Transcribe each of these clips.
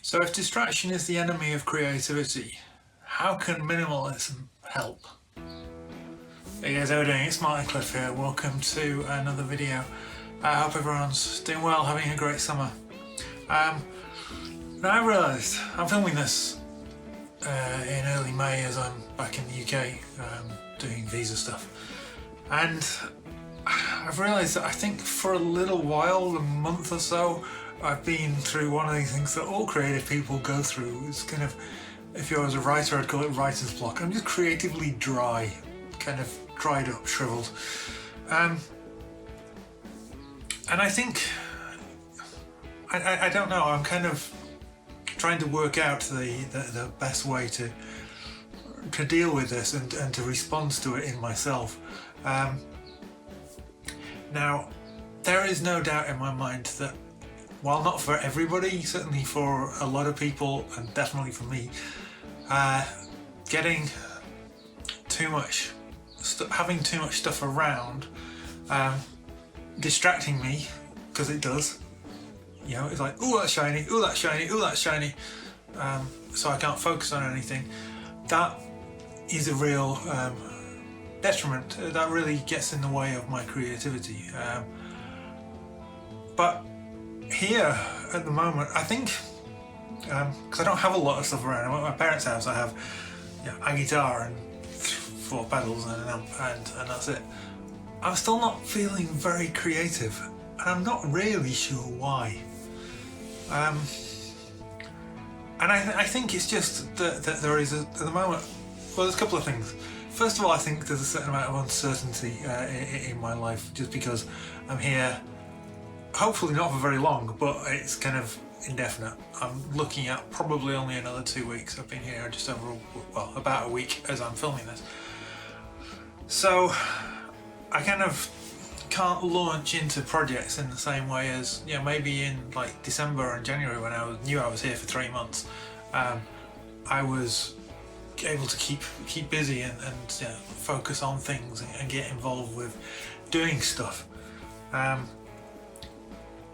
So if distraction is the enemy of creativity, how can minimalism help? Hey guys, how are we doing? It's Martin Cliffe here. Welcome to another video. I hope everyone's doing well, having a great summer. Now I realised I'm filming this in early May as I'm back in the UK doing visa stuff, and I've realised that I think for a little while, a month or so, I've been through one of these things that all creative people go through. It's kind of, if I was a writer, I'd call it writer's block. I'm just creatively dry, kind of dried up, shriveled. And I think, I don't know, I'm kind of trying to work out the best way to deal with this and to respond to it in myself. Now, there is no doubt in my mind that while not for everybody, certainly for a lot of people and definitely for me, getting too much, having too much stuff around, distracting me, because it does. You know, it's like, oh that's shiny, oh that's shiny, oh that's shiny, so I can't focus on anything. That is a real detriment. That really gets in the way of my creativity. But here at the moment, I think, because I don't have a lot of stuff around. At my parents' house, I have a guitar and 4 pedals and an amp, and that's it. I'm still not feeling very creative, and I'm not really sure why. And I think it's just that there is, at the moment, well, there's a couple of things. First of all, I think there's a certain amount of uncertainty in my life, just because I'm here, hopefully not for very long, but it's kind of indefinite. I'm looking at probably only another 2 weeks. I've been here just over, well, about a week as I'm filming this. So I kind of can't launch into projects in the same way as, you know, maybe in like December and January when I knew I was here for 3 months. I was able to keep busy and focus on things and get involved with doing stuff.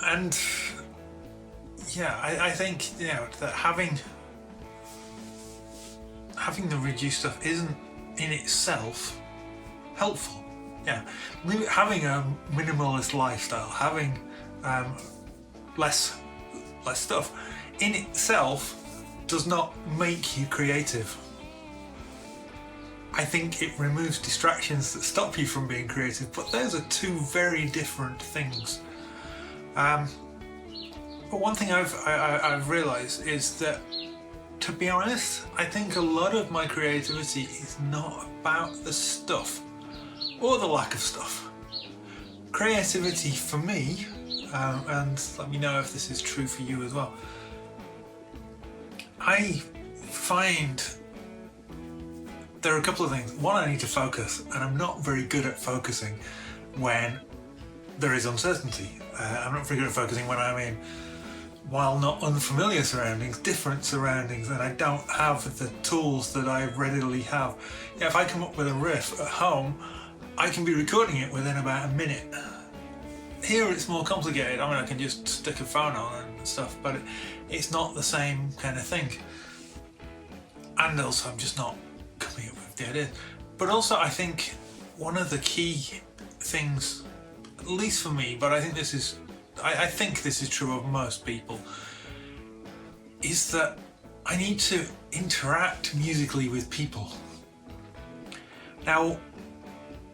And yeah, I think, you know, that having the reduced stuff isn't in itself helpful. Yeah, having a minimalist lifestyle, having less stuff in itself does not make you creative. I think it removes distractions that stop you from being creative, but those are two very different things. But one thing I've realised is that, to be honest, I think a lot of my creativity is not about the stuff or the lack of stuff. Creativity for me, and let me know if this is true for you as well, I find there are a couple of things. One, I need to focus, and I'm not very good at focusing when there is uncertainty. I'm not very good at focusing when I'm in, while not unfamiliar surroundings, different surroundings, and I don't have the tools that I readily have. Yeah, if I come up with a riff at home, I can be recording it within about a minute. Here it's more complicated. I mean, I can just stick a phone on and stuff, but it's not the same kind of thing. And also, I'm just not coming up with the ideas. But also, I think one of the key things, at least for me, but I think this is true of most people, is that I need to interact musically with people. Now,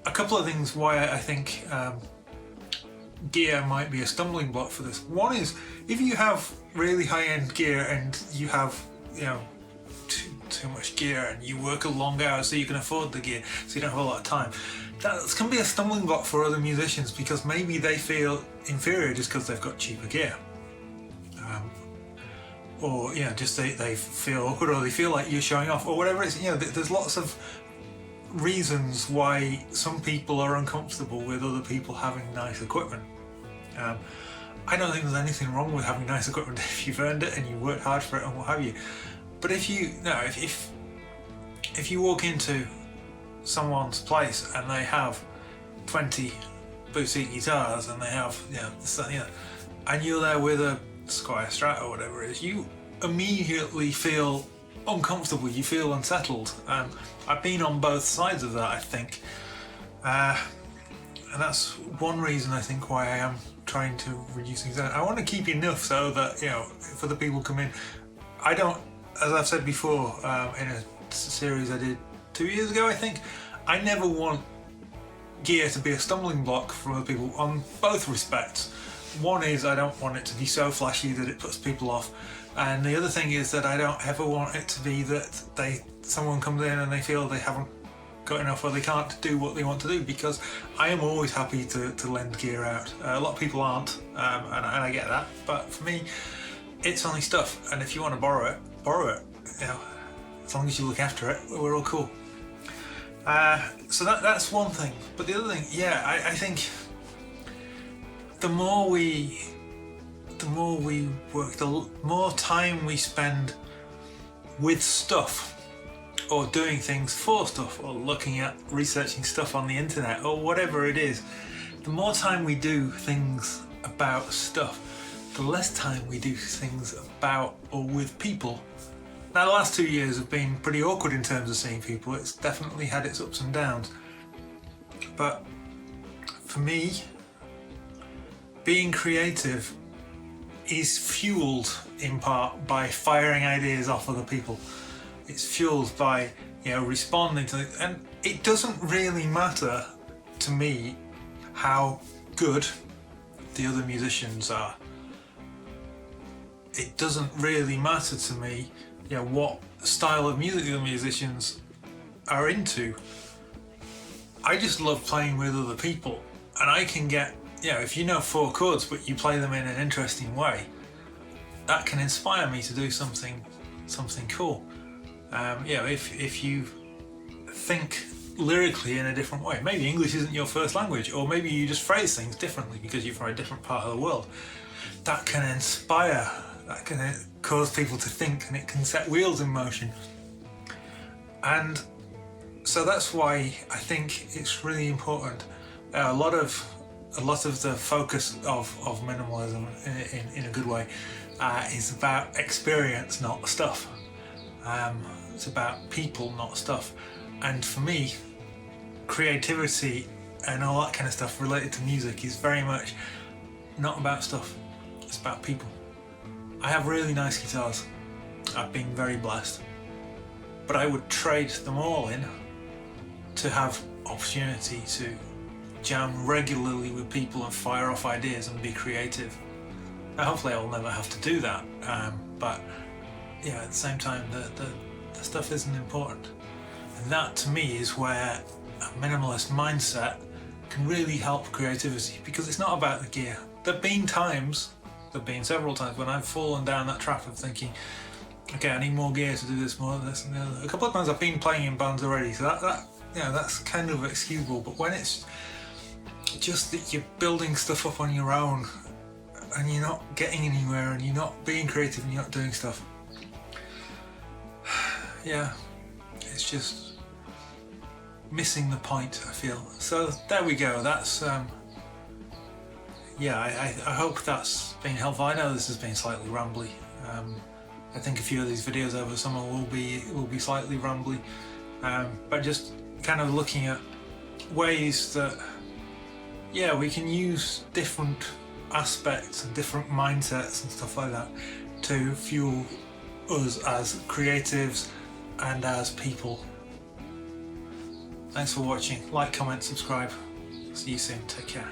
a couple of things why I think gear might be a stumbling block for this. One is, if you have really high-end gear and you have, you know, too much gear and you work a long hours so you can afford the gear, so you don't have a lot of time, that can be a stumbling block for other musicians, because maybe they feel inferior just because they've got cheaper gear. Or, you know, just they feel awkward, or they feel like you're showing off, or whatever it is. You know, there's lots of reasons why some people are uncomfortable with other people having nice equipment. I don't think there's anything wrong with having nice equipment if you've earned it and you worked hard for it and what have you. But if you walk into someone's place and they have 20 boutique guitars and they have, you know, this, that, and the other, and you're there with a Squire Strat or whatever it is, you immediately feel uncomfortable, you feel unsettled. I've been on both sides of that, I think. And that's one reason I think why I am trying to reduce things down. I want to keep enough so that, if other people come in, I don't, as I've said before, in a series I did 2 years ago, I think, I never want gear to be a stumbling block for other people on both respects. One is I don't want it to be so flashy that it puts people off, and the other thing is that I don't ever want it to be that someone comes in and they feel they haven't got enough or they can't do what they want to do, because I am always happy to lend gear out. A lot of people aren't, and I get that, but for me it's only stuff, and if you want to borrow it, as long as you look after it, we're all cool. So that's one thing. But the other thing, I think the more we work, the more time we spend with stuff, or doing things for stuff, or looking at researching stuff on the internet, or whatever it is, the more time we do things about stuff, the less time we do things about or with people. Now, the last 2 years have been pretty awkward in terms of seeing people. It's definitely had its ups and downs. But for me, being creative is fueled in part by firing ideas off other people. It's fueled by, responding to it. And it doesn't really matter to me how good the other musicians are. It doesn't really matter to me what style of music the musicians are into. I just love playing with other people, and I can get, if you know 4 chords but you play them in an interesting way, that can inspire me to do something cool. If you think lyrically in a different way, maybe English isn't your first language, or maybe you just phrase things differently because you're from a different part of the world, that can inspire, that can cause people to think, and it can set wheels in motion. And so that's why I think it's really important. A lot of the focus of minimalism in a good way is about experience, not stuff. It's about people, not stuff. And for me, creativity and all that kind of stuff related to music is very much not about stuff. It's about people. I have really nice guitars. I've been very blessed. But I would trade them all in to have opportunity to jam regularly with people and fire off ideas and be creative. Now, hopefully I will never have to do that. But at the same time, the stuff isn't important. And that to me is where a minimalist mindset can really help creativity, because it's not about the gear. There've been several times when I've fallen down that trap of thinking, okay, I need more gear to do this, more of this and the other. A couple of times I've been playing in bands already, so that's kind of excusable. But when it's just that you're building stuff up on your own and you're not getting anywhere and you're not being creative and you're not doing stuff, it's just missing the point, I feel. So there we go. That's I hope that's been helpful. I know this has been slightly rambly. I think a few of these videos over summer will be slightly rambly, but just kind of looking at ways that we can use different aspects and different mindsets and stuff like that to fuel us as creatives and as people. Thanks for watching. Like, comment, subscribe. See you soon. Take care.